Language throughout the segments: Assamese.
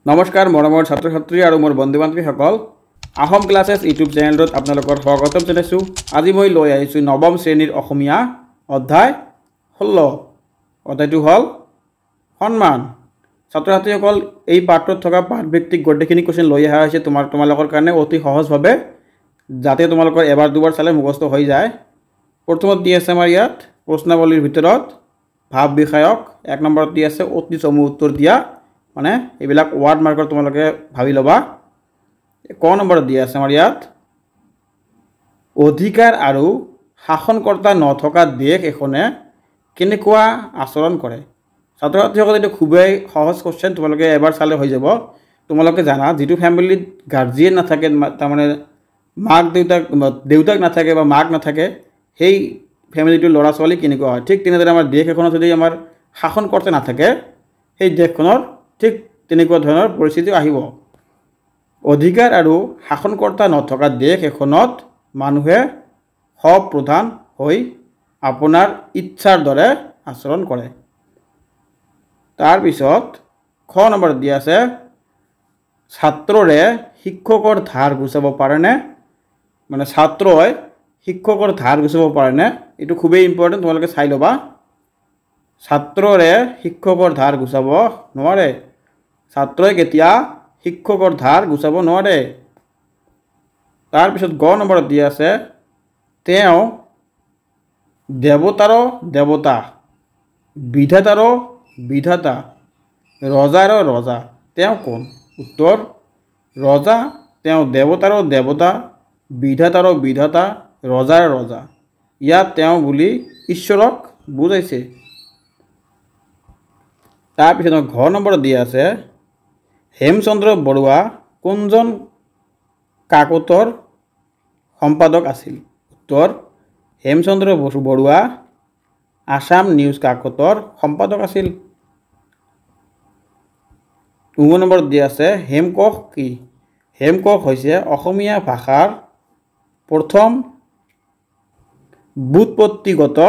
নমস্কাৰ মৰমৰ ছাত্ৰ ছাত্ৰী আৰু মোৰ বন্ধু বান্ধৱীসকল আহোম ক্লাছেছ ইউটিউব চেনেলত আপোনালোকৰ স্বাগতম জনাইছোঁ। আজি মই লৈ আহিছোঁ নৱম শ্ৰেণীৰ অসমীয়া অধ্যায় 16। অধ্যায়টো হ'ল সন্মান। ছাত্ৰ ছাত্ৰীসকল এই পাঠটোত থকা পাঠভিত্তিক গোটেইখিনি কুৱেশ্যন লৈ অহা হৈছে তোমালোকৰ কাৰণে অতি সহজভাৱে, যাতে তোমালোকৰ এবাৰ দুবাৰ চালে মুখস্থ হৈ যায়। প্ৰথমত দি আছে আমাৰ ইয়াত প্ৰশ্নাৱলীৰ ভিতৰত ভাৱ বিষয়ক, 1 নম্বৰত দি আছে অতি চমু উত্তৰ দিয়া, মানে এইবিলাক ওয়াৰ্ড মাৰ্কৰ তোমালোকে ভাবি ল'বা। ক নম্বৰত দি আছে আমাৰ ইয়াত অধিকাৰ আৰু শাসনকৰ্তা নথকা দেশ এখনে কেনেকুৱা আচৰণ কৰে। ছাত্ৰ ছাত্ৰীসকল এইটো খুবেই সহজ কোৱেশ্যন, তোমালোকে এবাৰ চালে হৈ যাব। তোমালোকে জানা যিটো ফ্যামিলিত গাৰ্জিয়ান নাথাকে, তাৰমানে মাক দেউতাক নাথাকে বা মাক নাথাকে, সেই ফ্যামিলিটোৰ ল'ৰা ছোৱালী কেনেকুৱা হয়। ঠিক তেনেদৰে আমাৰ দেশ এখনত যদি আমাৰ শাসনকৰ্তা নাথাকে, সেই দেশখনৰ ঠিক তেনেকুৱা ধৰণৰ পৰিস্থিতি আহিব। অধিকাৰ আৰু শাসনকৰ্তা নথকা দেশ এখনত মানুহে সপ্ৰধান হৈ আপোনাৰ ইচ্ছাৰ দৰে আচৰণ কৰে। তাৰপিছত খ নম্বৰত দিয়া আছে ছাত্ৰৰে শিক্ষকৰ ধাৰ গুচাব পাৰেনে, মানে ছাত্ৰই শিক্ষকৰ ধাৰ গুচাব পাৰেনে। এইটো খুবেই ইম্পৰ্টেণ্ট, তোমালোকে চাই ল'বা। ছাত্ৰৰে শিক্ষকৰ ধাৰ গুচাব নোৱাৰে। ছাত্ৰই কেতিয়া শিক্ষকৰ ধাৰ গুচাব নোৱাৰে। তাৰপিছত গ নম্বৰত দিয়া আছে তেওঁ দেৱতাৰো দেৱতা, বিধাতাৰো বিধাতা, ৰজাৰো ৰজা, তেওঁ কোন। উত্তৰ ৰজা, তেওঁ দেৱতাৰো দেৱতা, বিধাতাৰো বিধাতা, ৰজাৰ ৰজা। ইয়াত তেওঁ বুলি ঈশ্বৰক বুজাইছে। তাৰপিছত ঘ নম্বৰত দিয়া আছে হেমচন্দ্ৰ বৰুৱা কোনজন কাকতৰ সম্পাদক আছিল। উত্তৰ হেমচন্দ্ৰ বৰুৱা আসাম নিউজ কাকতৰ সম্পাদক আছিল। 9 নম্বৰত দিয়া আছে হেমকোষ কি। হেমকোষ হৈছে অসমীয়া ভাষাৰ প্ৰথম ব্যুৎপত্তিগত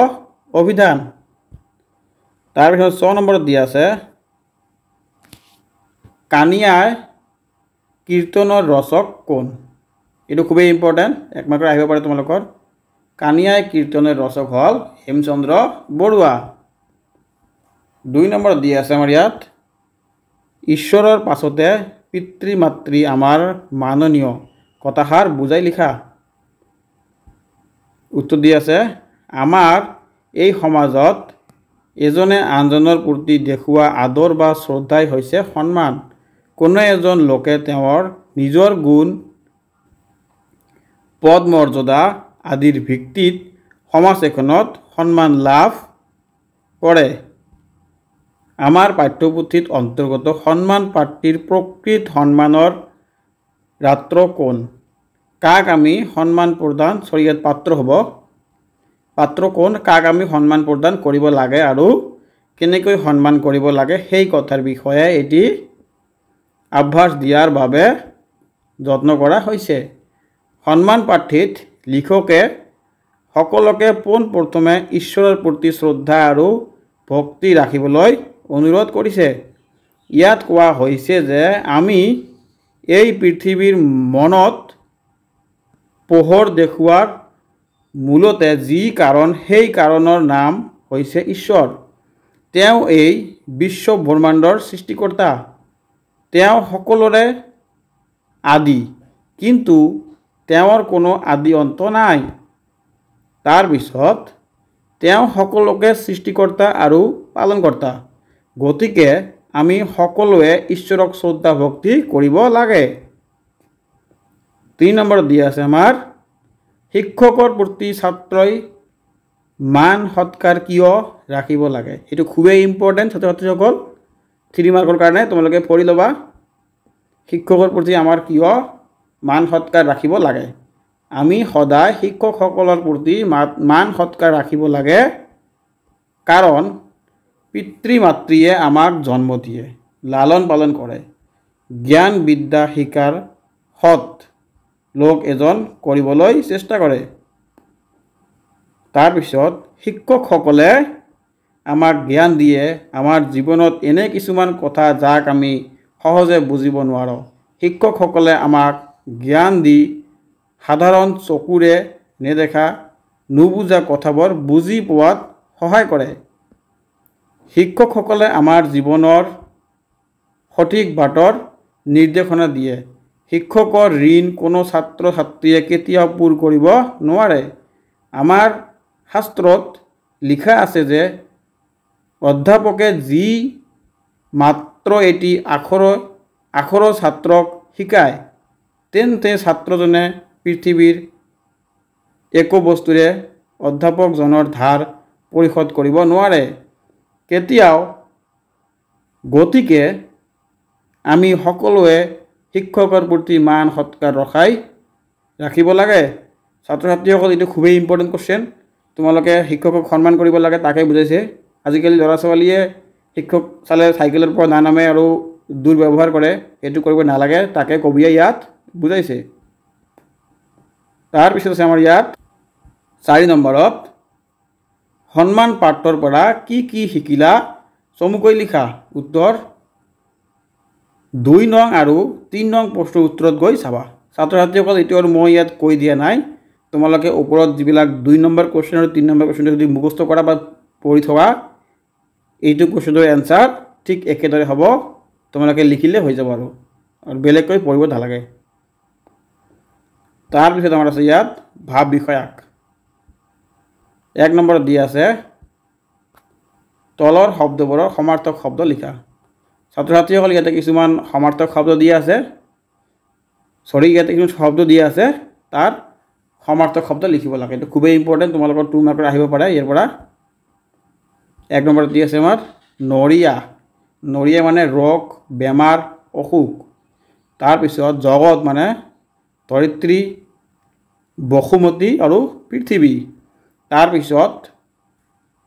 অভিধান। তাৰপিছত 6 নম্বৰত দিয়া আছে কানিয়াই কীৰ্তনৰ ৰচক কোন। এইটো খুবেই ইম্পৰ্টেণ্ট, 1 মাৰ্কৰ আহিব পাৰে তোমালোকৰ। কানিয়াই কীৰ্তনৰ ৰচক হ'ল হেমচন্দ্ৰ বৰুৱা। 2 নম্বৰত দিয়া আছে আমাৰ ইয়াত ঈশ্বৰৰ পাছতে পিতৃ মাতৃ আমাৰ মাননীয় কথাষাৰ বুজাই লিখা। উত্তৰ দি আছে আমাৰ এই সমাজত এজনে আনজনৰ প্ৰতি দেখুওৱা আদৰ বা শ্ৰদ্ধাই হৈছে সন্মান। কোনো এজন লোকে তেওঁৰ নিজৰ গুণ পদ মৰ্যাদা আদিৰ ভিত্তিত সমাজ এখনত সন্মান লাভ কৰে। আমাৰ পাঠ্যপুথিত অন্তৰ্গত সন্মান প্ৰাপ্তিৰ প্ৰকৃত সন্মানৰ ৰাত্ৰ কোন। কাক আমি সন্মান প্ৰদান ইয়াত পাত্ৰ হ'ব, পাত্ৰ কোন, কাক আমি সন্মান প্ৰদান কৰিব লাগে আৰু কেনেকৈ সন্মান কৰিব লাগে সেই কথাৰ বিষয়ে এটি আভাস দিয়াৰ বাবে যত্ন কৰা হৈছে। সন্মান পাঠীত লিখকে সকলোকে পোনপ্ৰথমে ঈশ্বৰৰ প্ৰতি শ্ৰদ্ধা আৰু ভক্তি ৰাখিবলৈ অনুৰোধ কৰিছে। ইয়াত কোৱা হৈছে যে আমি এই পৃথিৱীৰ মনত পোহৰ দেখুওৱাৰ মূলতে যি কাৰণ, সেই কাৰণৰ নাম হৈছে ঈশ্বৰ। তেওঁ এই বিশ্ব ব্ৰহ্মাণ্ডৰ সৃষ্টিকৰ্তা, তেওঁ সকলোৰে আদি, কিন্তু তেওঁৰ কোনো আদি অন্ত নাই। তাৰপিছত তেওঁ সকলোকে সৃষ্টিকৰ্তা আৰু পালনকৰ্তা, গতিকে আমি সকলোৱে ঈশ্বৰক শ্ৰদ্ধা ভক্তি কৰিব লাগে। 3 নম্বৰত দিয়া আছে আমাৰ শিক্ষকৰ প্ৰতি ছাত্ৰই মান সৎকাৰ কিয় ৰাখিব লাগে। এইটো খুবেই ইম্পৰ্টেণ্ট ছাত্ৰ ছাত্ৰীসকল, 3 মাৰ্কৰ কাৰণে তোমালোকে পঢ়ি ল'বা। শিক্ষকৰ প্ৰতি আমাৰ কিয় মান সৎকাৰ ৰাখিব লাগে। আমি সদায় শিক্ষকসকলৰ প্ৰতি মান সৎকাৰ ৰাখিব লাগে, কাৰণ পিতৃ মাতৃয়ে আমাক জন্ম দিয়ে, লালন পালন কৰে, জ্ঞান বিদ্যা শিকাৰ সৎ লোক এজন কৰিবলৈ চেষ্টা কৰে। তাৰপিছত শিক্ষকসকলে আমাক জ্ঞান দিয়ে, আমাৰ জীৱনত এনে কিছুমান কথা যাক আমি সহজে বুজিব নোৱাৰ। শিক্ষকসকলে আমাক জ্ঞান দি সাধাৰণ চকুৰে নেদেখা নুবুজা কথাবোৰ বুজি পোৱাত সহায় কৰে। শিক্ষকসকলে আমাৰ জীৱনৰ সঠিক বাটৰ নিৰ্দেশনা দিয়ে। শিক্ষকৰ ঋণ কোনো ছাত্ৰ ছাত্ৰীয়ে কেতিয়াও পূৰ কৰিব নোৱাৰে। আমাৰ শাস্ত্ৰত লিখা আছে যে অধ্যাপকে যি মাত্ৰ এটি আখৰ ছাত্ৰক শিকায় তেন্তে ছাত্ৰজনে পৃথিৱীৰ একো বস্তুৰে অধ্যাপকজনৰ ধাৰ পৰিশোধ কৰিব নোৱাৰে কেতিয়াও। গতিকে আমি সকলোৱে শিক্ষকৰ প্ৰতি মান সৎকাৰ ৰাখিব লাগে। ছাত্ৰ ছাত্ৰীসকল এইটো খুবেই ইম্পৰ্টেণ্ট কুৱেশ্যন। তোমালোকে শিক্ষকক সন্মান কৰিব লাগে তাকে বুজাইছে। আজিকালি ল'ৰা ছোৱালীয়ে শিক্ষক চালে চাইকেলৰ পৰা নানামে আৰু দুৰ্ব্যৱহাৰ কৰে, সেইটো কৰিব নালাগে তাকে কবিয়ে ইয়াত বুজাইছে। তাৰপিছত আছে আমাৰ ইয়াত 4 নম্বৰত সন্মান পাঠৰ পৰা কি কি শিকিলা চমুকৈ লিখা। উত্তৰ 2 নং আৰু 3 নং প্ৰশ্নৰ উত্তৰত গৈ চাবা। ছাত্ৰ ছাত্ৰীসকল এইটো আৰু মই ইয়াত কৈ দিয়া নাই, তোমালোকে ওপৰত যিবিলাক 2 নম্বৰ কুৱেশ্যন আৰু 3 নম্বৰ কুৱেশ্যনটো যদি মুখস্থ কৰা বা পঢ়ি থকা এইটো কুৱেশ্যনৰ এনচাৰ ঠিক একেদৰে হ'ব, তোমালোকে লিখিলে হৈ যাব আৰু বেলেগকৈ পঢ়িব নালাগে। তাৰপিছত আমাৰ আছে ইয়াত ভাৱ বিষয়াক। 1 নম্বৰত দিয়া আছে তলৰ শব্দবোৰৰ সমাৰ্থক শব্দ লিখা। ছাত্ৰ ছাত্ৰীসকল ইয়াতে কিছুমান সমাৰ্থক শব্দ দিয়া আছে, ইয়াতে কিছুমান শব্দ দিয়া আছে, তাৰ সমাৰ্থক শব্দ লিখিব লাগে। এইটো খুবেই ইম্পৰ্টেণ্ট, তোমালোকৰ 2 মাৰ্কৰ আহিব পাৰে ইয়াৰ পৰা। 1 নম্বৰত দি আছে আমাৰ নৰিয়া। নৰিয়া মানে ৰোগ, বেমাৰ, অসুখ। তাৰপিছত জগত মানে ধৰিত্ৰী, বসুমতী আৰু পৃথিৱী। তাৰপিছত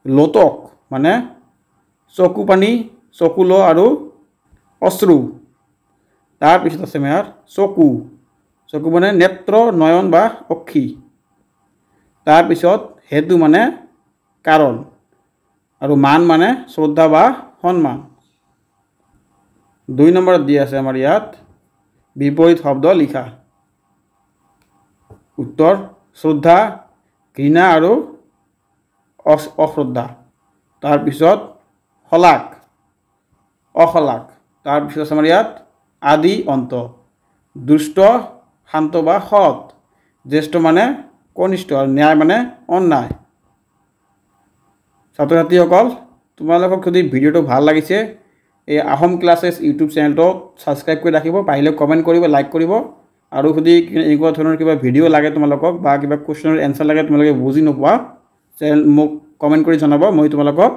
লোতক মানে চকু পানী, চকুলো আৰু অশ্ৰু। তাৰপিছত আছে আমাৰ চকু। চকু মানে নেত্ৰ, নয়ন বা অক্ষী। তাৰপিছত হেতু মানে কাৰণ, আৰু মান মানে শ্ৰদ্ধা বা সন্মান। 2 নম্বৰত দি আছে আমাৰ ইয়াত বিপৰীত শব্দ লিখা। উত্তৰ শ্ৰদ্ধা, ঘৃণা আৰু অশ্ৰদ্ধা। তাৰপিছত শলাগ, অশলাগ। তাৰপিছত আছে আমাৰ ইয়াত আদি অন্ত। দুষ্ট, শান্ত বা সৎ। জ্যেষ্ঠ মানে কনিষ্ঠ আৰু ন্যায় মানে অন্যায়। ছাত্ৰ ছাত্ৰীসকল তোমালোকক যদি ভিডিঅ'টো ভাল লাগিছে এই আহোম ক্লাছেছ ইউটিউব চেনেলটো ছাবস্ক্ৰাইব কৰি ৰাখিব, পাৰিলে কমেণ্ট কৰিব, লাইক কৰিব। আৰু যদি এনেকুৱা ধৰণৰ কিবা ভিডিঅ' লাগে তোমালোকক বা কিবা কুৱেশ্যনৰ এনচাৰ লাগে তোমালোকে বুজি নোপোৱা মোক কমেণ্ট কৰি জনাব, মই তোমালোকক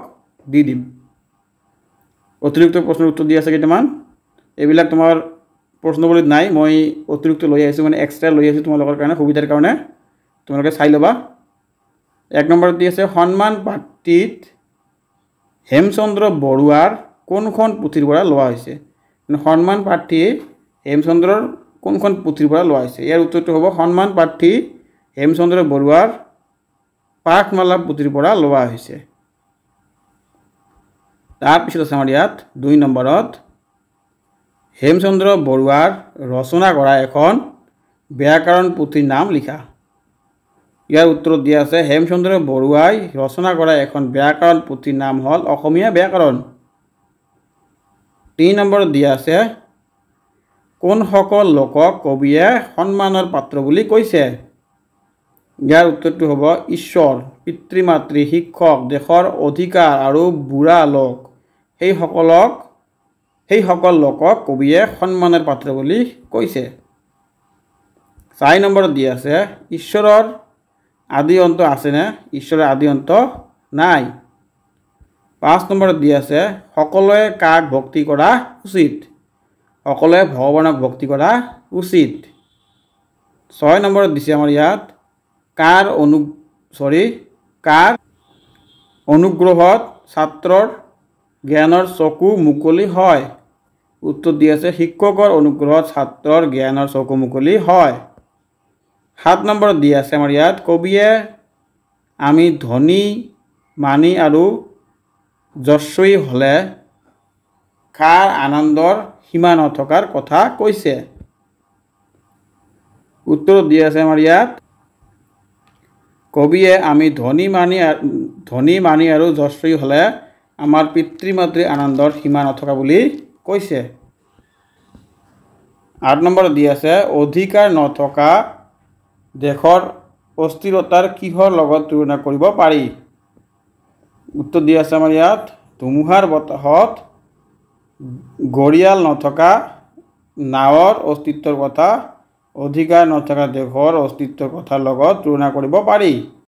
দি দিম। অতিৰিক্ত প্ৰশ্নৰ উত্তৰ দি আছে কেইটামান, এইবিলাক তোমাৰ প্ৰশ্নৱলীত নাই, মই অতিৰিক্ত লৈ আহিছোঁ, মানে এক্সট্ৰা লৈ আহিছোঁ তোমালোকৰ কাৰণে, সুবিধাৰ কাৰণে, তোমালোকে চাই ল'বা। 1 নম্বৰত দি আছে সন্মান পাঠটিত হেমচন্দ্ৰ বৰুৱাৰ কোনখন পুথিৰ পৰা লোৱা হৈছে। সন্মান পাঠটি হেমচন্দ্ৰৰ কোনখন পুথিৰ পৰা লোৱা হৈছে। ইয়াৰ উত্তৰটো হ'ব সন্মান পাঠটি হেমচন্দ্ৰ বৰুৱাৰ পাঠমালা পুথিৰ পৰা লোৱা হৈছে। তাৰপিছত আছে আমাৰ ইয়াত 2 নম্বৰত হেমচন্দ্ৰ বৰুৱাৰ ৰচনা কৰা এখন ব্যাকৰণ পুথিৰ নাম লিখা। ইয়াৰ উত্তৰত দিয়া আছে হেমচন্দ্ৰ বৰুৱাই ৰচনা কৰা এখন ব্যাকৰণ পুথিৰ নাম হ'ল অসমীয়া ব্যাকৰণ। 3 নম্বৰত দিয়া আছে কোনসকল লোকক কবিয়ে সন্মানৰ পাত্ৰ বুলি কৈছে। ইয়াৰ উত্তৰটো হ'ব ঈশ্বৰ, পিতৃ মাতৃ, শিক্ষক, দেশৰ অধিকাৰ আৰু বুঢ়া লোক, সেইসকল লোকক কবিয়ে সন্মানৰ পাত্ৰ বুলি কৈছে। 4 নম্বৰত দিয়া আছে ঈশ্বৰৰ আদি অন্ত আছেনে। ঈশ্বৰৰ আদি অন্ত নাই। 5 নম্বৰত দিয়া আছে সকলোৱে কাক ভক্তি কৰা উচিত। সকলোৱে ভগৱানক ভক্তি কৰা উচিত। 6 নম্বৰত দিছে আমাৰ ইয়াত কাৰ অনুগ্ৰহত ছাত্ৰৰ জ্ঞানৰ চকু মুকলি হয়। উত্তৰ দি আছে শিক্ষকৰ অনুগ্ৰহত ছাত্ৰৰ জ্ঞানৰ চকু মুকলি হয়। 7 নম্বৰত দি আছে আমাৰ ইয়াত কবিয়ে আমি ধনী, মানি আৰু যশস্বী হ'লে কাৰ আনন্দৰ সীমা নথকাৰ কথা কৈছে উত্তৰ দি আছে আমাৰ ইয়াত কবিয়ে আমি ধনী মানি আৰু যশস্বী হ'লে আমাৰ পিতৃ মাতৃৰ আনন্দৰ সীমা নথকা বুলি কৈছে 8 নম্বৰত দি আছে অধিকাৰ নথকা দেশৰ অস্থিৰতাৰ কিহৰ লগত তুলনা কৰিব পাৰি উত্তৰ দি আছে আমাৰ ইয়াত ধুমুহাৰ বতাহত গৰিয়াল নথকা নাৱৰ অস্তিত্বৰ কথা অধিকাৰ নথকা দেশৰ অস্তিত্বৰ কথাৰ লগত তুলনা কৰিব পাৰি